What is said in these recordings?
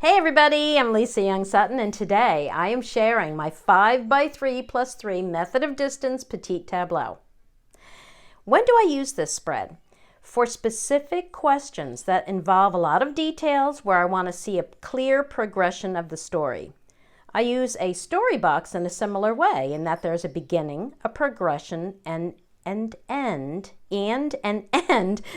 Hey everybody, I'm Lisa Young Sutton, and today I am sharing my 5x3+3 method of distance Petit Tableau. When do I use this spread? For specific questions that involve a lot of details where I want to see a clear progression of the story. I use a story box in a similar way in that there's a beginning, a progression, and an end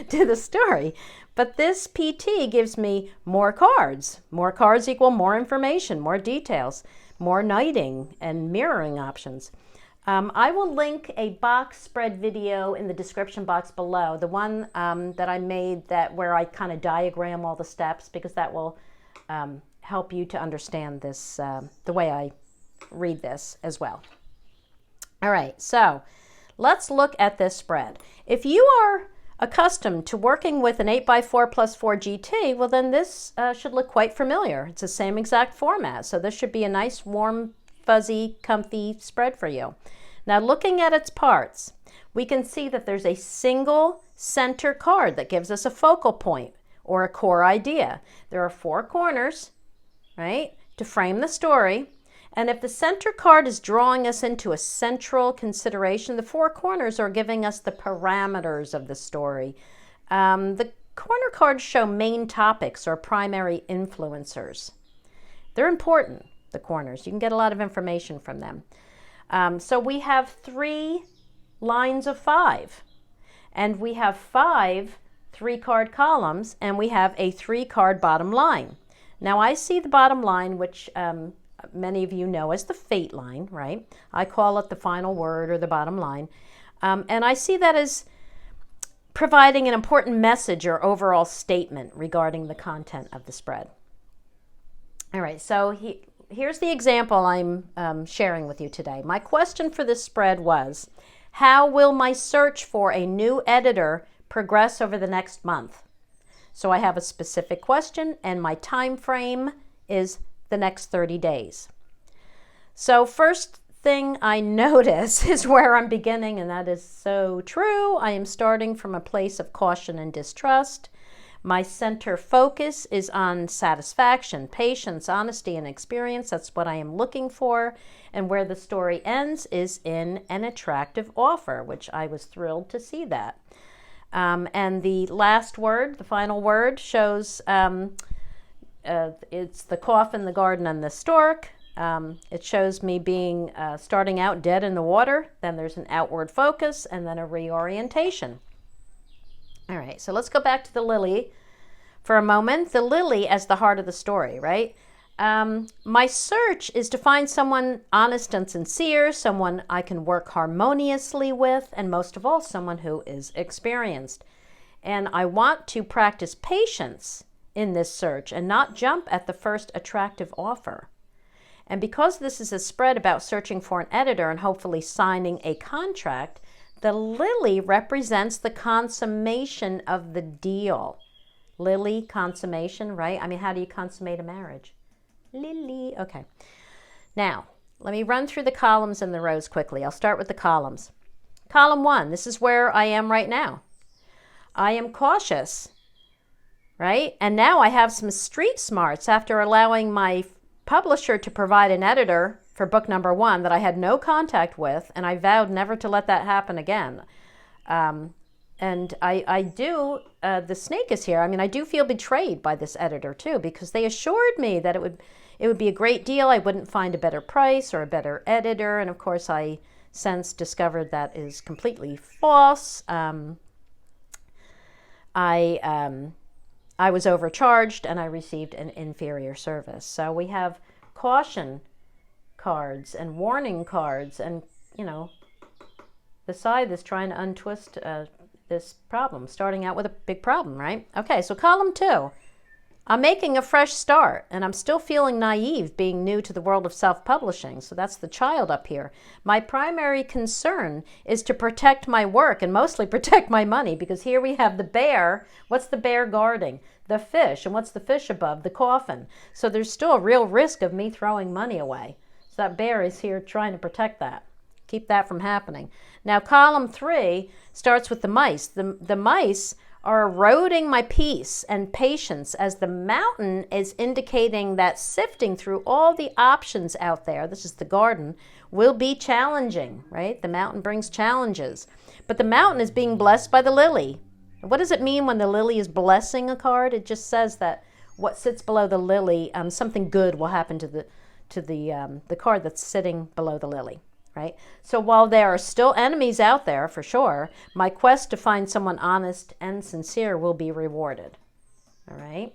to the story. But this PT gives me more cards. More cards equal more information, more details, more knighting and mirroring options. I will link a box spread video in the description box below, the one that I made where I kind of diagram all the steps, because that will help you to understand this, the way I read this as well. All right, so let's look at this spread. If you are accustomed to working with an 8x4+4 GT, well then this should look quite familiar. It's the same exact format, so this should be a nice, warm, fuzzy, comfy spread for you. Now looking at its parts, we can see that there's a single center card that gives us a focal point or a core idea. There are 4 corners, right, to frame the story. And if the center card is drawing us into a central consideration, the 4 corners are giving us the parameters of the story. The corner cards show main topics or primary influencers. They're important, the corners. You can get a lot of information from them. So we have 3 lines of 5. And we have 5 3-card columns, and we have a 3-card bottom line. Now I see the bottom line, which many of you know as the fate line, right? I call it the final word or the bottom line. And I see that as providing an important message or overall statement regarding the content of the spread. All right, so here's the example I'm sharing with you today. My question for this spread was, how will my search for a new editor progress over the next month? So I have a specific question, and my time frame is the next 30 days. So first thing I notice is where I'm beginning, and that is so true. I am starting from a place of caution and distrust. My center focus is on satisfaction, patience, honesty, and experience. That's what I am looking for. And where the story ends is in an attractive offer, which I was thrilled to see that. And the last word, the final word, shows it's the coffin, the garden, and the stork. It shows me being starting out dead in the water. Then there's an outward focus and then a reorientation. All right, so let's go back to the lily for a moment. The lily as the heart of the story, right? My search is to find someone honest and sincere, someone I can work harmoniously with, and most of all, someone who is experienced. And I want to practice patience in this search and not jump at the first attractive offer. And because this is a spread about searching for an editor and hopefully signing a contract, the lily represents the consummation of the deal. Lily, consummation, right? I mean, how do you consummate a marriage? Lily. Okay. Now, let me run through the columns and the rows quickly. I'll start with the columns. Column 1, this is where I am right now. I am cautious, right? And now I have some street smarts after allowing my publisher to provide an editor for book number 1 that I had no contact with, and I vowed never to let that happen again. And I do, the snake is here. I mean, I do feel betrayed by this editor too, because they assured me that it would be a great deal. I wouldn't find a better price or a better editor. And of course, I since discovered that is completely false. I was overcharged and I received an inferior service. So we have caution cards and warning cards, and the scythe is trying to untwist this problem, starting out with a big problem, right? Okay, so column 2. I'm making a fresh start, and I'm still feeling naive being new to the world of self-publishing, so that's the child up here. My primary concern is to protect my work and mostly protect my money, because here we have the bear. What's the bear guarding? The fish. And what's the fish above? The coffin. So there's still a real risk of me throwing money away. So that bear is here trying to protect that. Keep that from happening. Now, column 3 starts with the mice. The mice are eroding my peace and patience, as the mountain is indicating that sifting through all the options out there, this is the garden, will be challenging, right? The mountain brings challenges. But the mountain is being blessed by the lily. What does it mean when the lily is blessing a card? It just says that what sits below the lily, something good will happen to the card that's sitting below the lily. Right? So while there are still enemies out there, for sure, my quest to find someone honest and sincere will be rewarded. All right?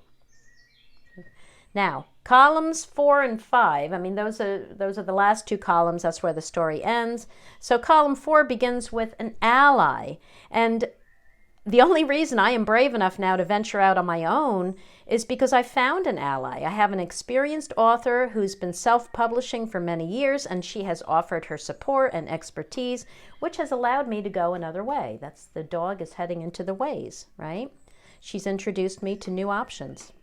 Now, columns 4 and 5, I mean, those are the last two columns. That's where the story ends. So column 4 begins with an ally. And the only reason I am brave enough now to venture out on my own is because I found an ally. I have an experienced author who's been self-publishing for many years, and she has offered her support and expertise, which has allowed me to go another way. That's the dog is heading into the ways, right? She's introduced me to new options.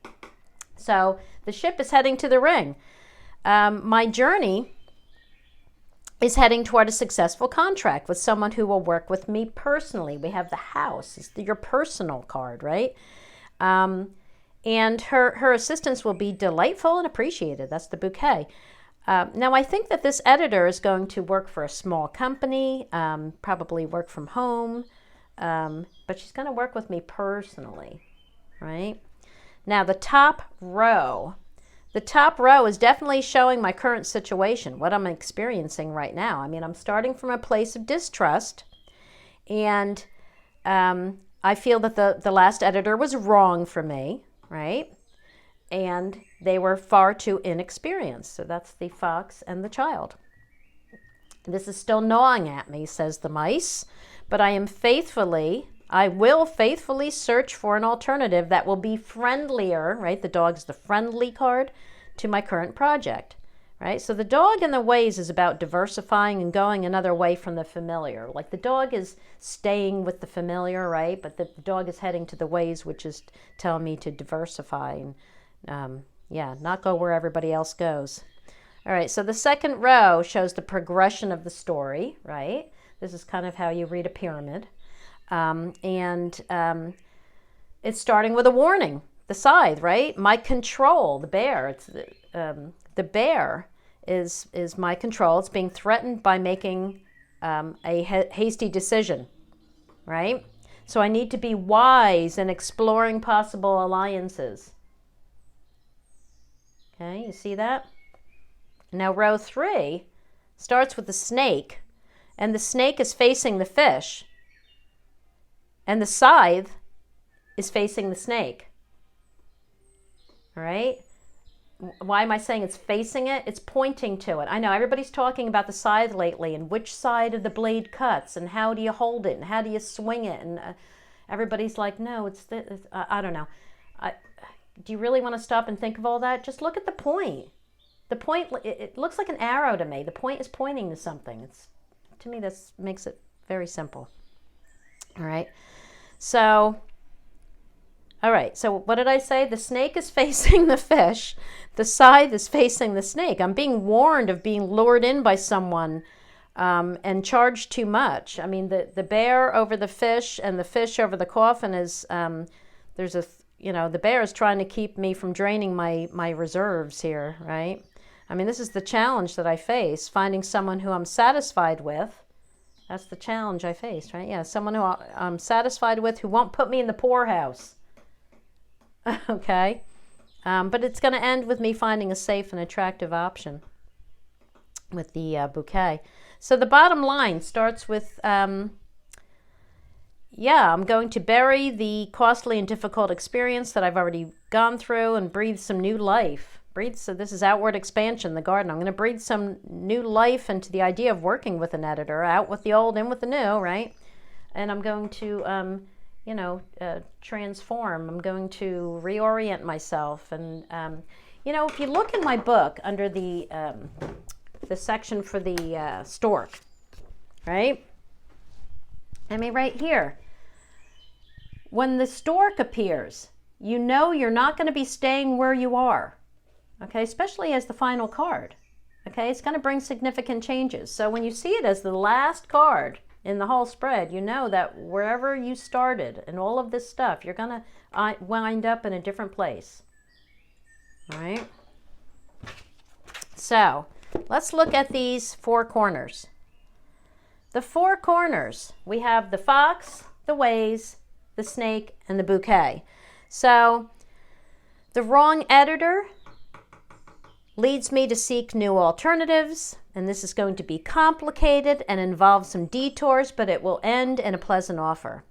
So the ship is heading to the ring. My journey is heading toward a successful contract with someone who will work with me personally. We have the house. It's your personal card, right? And her assistance will be delightful and appreciated. That's the bouquet. Now, I think that this editor is going to work for a small company, probably work from home, but she's going to work with me personally, right? Now, the top row is definitely showing my current situation, what I'm experiencing right now. I mean, I'm starting from a place of distrust, and I feel that the last editor was wrong for me, right? And they were far too inexperienced. So that's the fox and the child. This is still gnawing at me, says the mice, but I will faithfully search for an alternative that will be friendlier, right? The dog's the friendly card to my current project, right? So the dog in the ways is about diversifying and going another way from the familiar. Like the dog is staying with the familiar, right? But the dog is heading to the ways, which is telling me to diversify and, not go where everybody else goes. All right, so the second row shows the progression of the story, right? This is kind of how you read a pyramid. It's starting with a warning. The scythe, right? My control, the bear. It's the bear is my control. It's being threatened by making a hasty decision, right? So I need to be wise in exploring possible alliances. Okay, you see that? Now row 3 starts with the snake, and the snake is facing the fish, and the scythe is facing the snake. All right? Why am I saying it's facing it? It's pointing to it. I know everybody's talking about the scythe lately and which side of the blade cuts and how do you hold it and how do you swing it, and everybody's like, no, I don't know. Do you really want to stop and think of all that? Just look at the point. The point, it looks like an arrow to me. The point is pointing to something. To me, this makes it very simple. All right. So, all right. So what did I say? The snake is facing the fish. The scythe is facing the snake. I'm being warned of being lured in by someone and charged too much. I mean, the bear over the fish and the fish over the coffin is, the bear is trying to keep me from draining my reserves here, right? I mean, this is the challenge that I face, finding someone who I'm satisfied with. That's the challenge I face, right? Yeah, someone who I'm satisfied with who won't put me in the poorhouse. Okay? But it's going to end with me finding a safe and attractive option with the bouquet. So the bottom line starts with, I'm going to bury the costly and difficult experience that I've already gone through and breathe some new life. So this is outward expansion, the garden. I'm going to breathe some new life into the idea of working with an editor, out with the old, in with the new, right? And I'm going to, transform. I'm going to reorient myself. And, if you look in my book under the section for the stork, right? I mean, right here. When the stork appears, you know you're not going to be staying where you are. Okay, especially as the final card. Okay, it's going to bring significant changes. So when you see it as the last card in the whole spread, you know that wherever you started and all of this stuff, you're going to wind up in a different place. All right? So let's look at these four corners. The four corners, we have the fox, the vase, the snake, and the bouquet. So the wrong editor leads me to seek new alternatives, and this is going to be complicated and involve some detours, but it will end in a pleasant offer.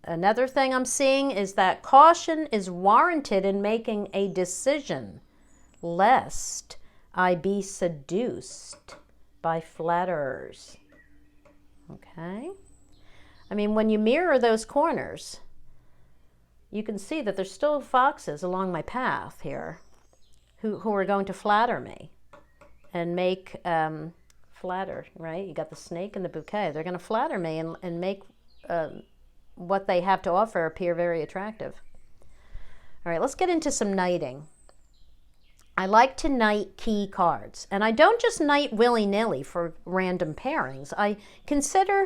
Another thing I'm seeing is that caution is warranted in making a decision, lest I be seduced by flatterers. Okay? I mean, when you mirror those corners, you can see that there's still foxes along my path here who are going to flatter me and make, flatter, right? You got the snake and the bouquet. They're going to flatter me and make what they have to offer appear very attractive. All right, let's get into some knighting. I like to knight key cards, and I don't just knight willy-nilly for random pairings. I consider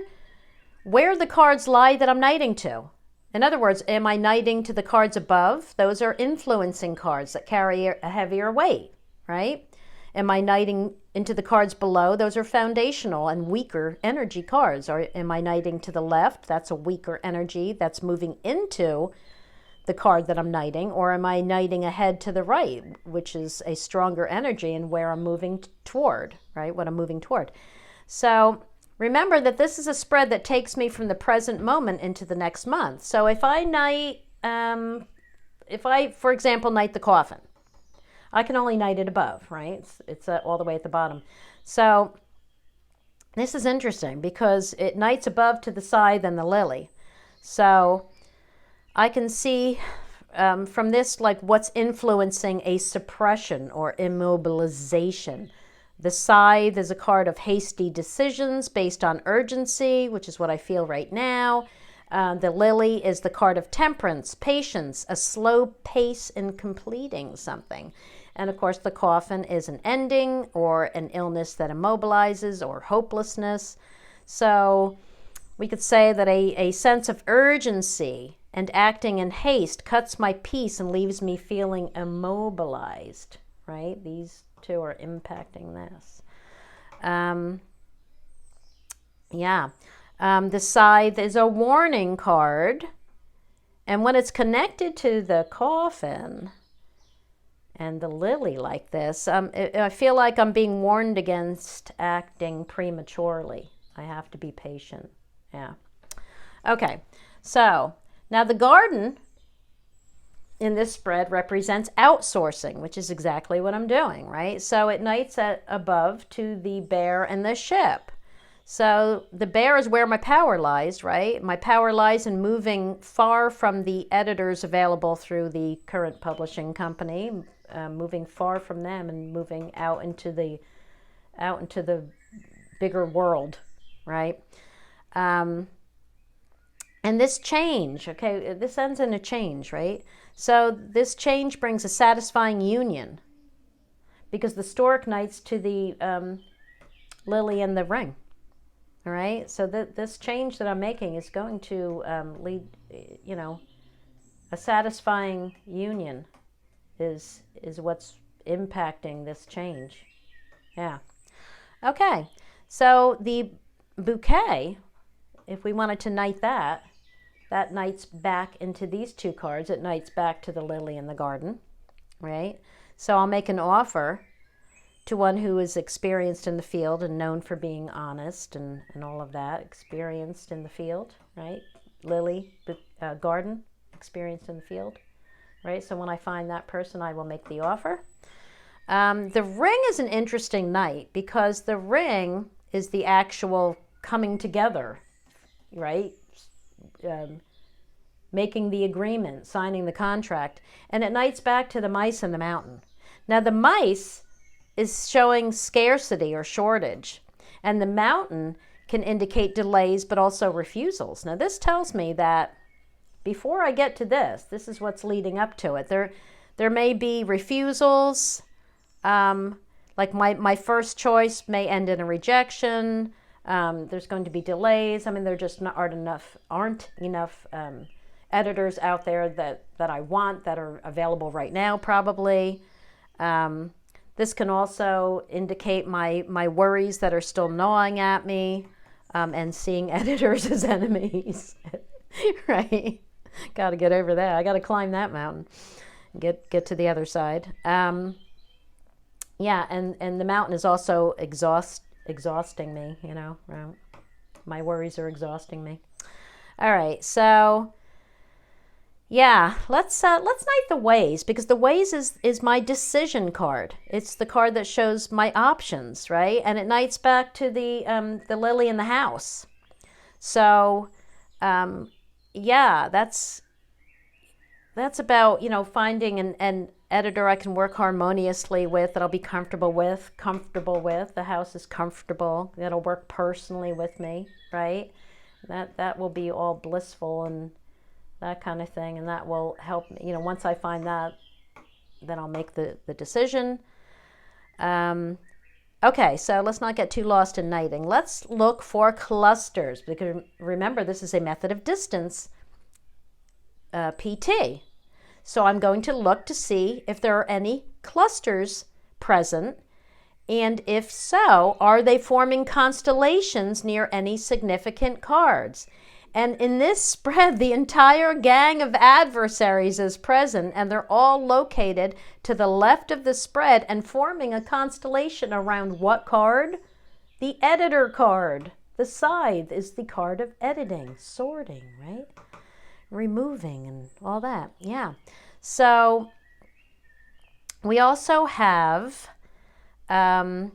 where the cards lie that I'm knighting to. In other words, am I knighting to the cards above? Those are influencing cards that carry a heavier weight, right? Am I knighting into the cards below? Those are foundational and weaker energy cards. Or am I knighting to the left? That's a weaker energy that's moving into the card that I'm knighting. Or am I knighting ahead to the right, which is a stronger energy and where I'm moving toward, right? What I'm moving toward. So remember that this is a spread that takes me from the present moment into the next month. So if I knight, for example, knight the coffin, I can only knight it above, right? It's all the way at the bottom. So this is interesting because it knights above to the side and the lily. So I can see from this like what's influencing a suppression or immobilization. The scythe is a card of hasty decisions based on urgency, which is what I feel right now. The lily is the card of temperance, patience, a slow pace in completing something. And of course, the coffin is an ending or an illness that immobilizes or hopelessness. So we could say that a sense of urgency and acting in haste cuts my peace and leaves me feeling immobilized, right? These two are impacting this. The scythe is a warning card, and when it's connected to the coffin and the lily like this, I feel like I'm being warned against acting prematurely. I have to be patient. Yeah. Okay, so now the garden in this spread represents outsourcing, which is exactly what I'm doing, right? So it knights at above to the bear and the ship. So the bear is where my power lies, right? My power lies in moving far from the editors available through the current publishing company, moving far from them and moving out into the bigger world, right? And this change, okay, this ends in a change, right? So this change brings a satisfying union because the stork knights to the lily and the ring. All right, so this change that I'm making is going to lead, a satisfying union is what's impacting this change. Yeah. Okay, so the bouquet, if we wanted to knight that knights back into these two cards. It knights back to the lily in the garden, right? So I'll make an offer to one who is experienced in the field and known for being honest and all of that, experienced in the field, right? Lily, garden, experienced in the field, right? So when I find that person, I will make the offer. The ring is an interesting knight because the ring is the actual coming together, right? Making the agreement, signing the contract, and it knights back to the mice in the mountain. Now the mice is showing scarcity or shortage, and the mountain can indicate delays but also refusals. Now this tells me that before I get to this is what's leading up to it. There may be refusals, like my first choice may end in a rejection. There's going to be delays. I mean, there just aren't enough editors out there that I want that are available right now, probably. This can also indicate my worries that are still gnawing at me, and seeing editors as enemies, right? Got to get over that. I got to climb that mountain, get to the other side. Yeah, and the mountain is also exhausting me, you know. My worries are exhausting me. All right, so yeah, let's knight the ways, because the ways is my decision card. It's the card that shows my options, right? And it knights back to the lily in the house. So yeah, that's about, you know, finding an editor I can work harmoniously with, that I'll be comfortable with. The house is comfortable. That'll work personally with me, right? That will be all blissful and that kind of thing, and that will help me. You know, once I find that, then I'll make the decision. Okay, so let's not get too lost in knighting. Let's look for clusters, because remember, this is a method of distance, PT. So I'm going to look to see if there are any clusters present, and if so, are they forming constellations near any significant cards? And in this spread, the entire gang of adversaries is present, and they're all located to the left of the spread and forming a constellation around what card? The editor card. The scythe is the card of editing, sorting, right? Removing and all that, yeah. So we also have the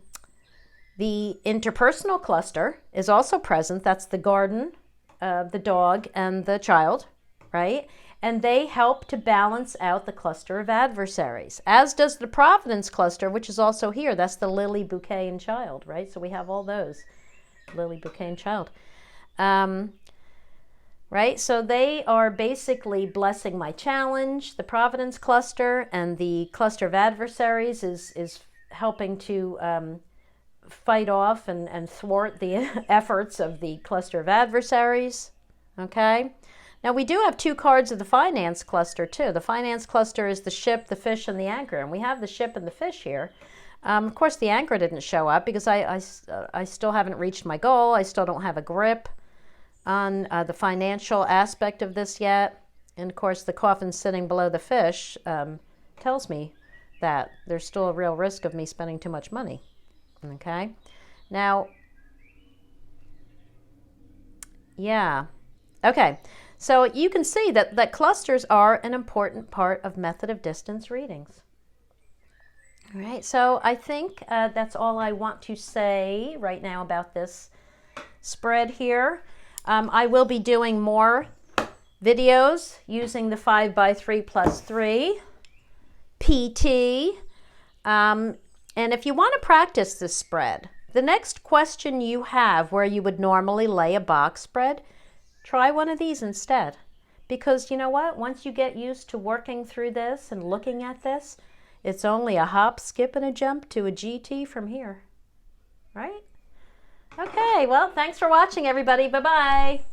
interpersonal cluster is also present. That's the garden, the dog, and the child, right? And they help to balance out the cluster of adversaries, as does the Providence cluster, which is also here. That's the lily, bouquet, and child, right? So we have all those, lily, bouquet, and child. Right? So they are basically blessing my challenge. The Providence cluster, and the cluster of adversaries is helping to fight off and thwart the efforts of the cluster of adversaries. Okay? Now we do have two cards of the finance cluster too. The finance cluster is the ship, the fish, and the anchor. And we have the ship and the fish here. Of course, the anchor didn't show up because I still haven't reached my goal. I still don't have a grip on the financial aspect of this yet. And of course, the coffin sitting below the fish tells me that there's still a real risk of me spending too much money. Okay? Now, yeah. Okay. So you can see that clusters are an important part of method of distance readings. All right. So I think that's all I want to say right now about this spread here. I will be doing more videos using the 5x3+3 PT. And if you want to practice this spread, the next question you have where you would normally lay a box spread, try one of these instead. Because you know what? Once you get used to working through this and looking at this, it's only a hop, skip, and a jump to a GT from here. Right? Okay, well, thanks for watching, everybody. Bye-bye.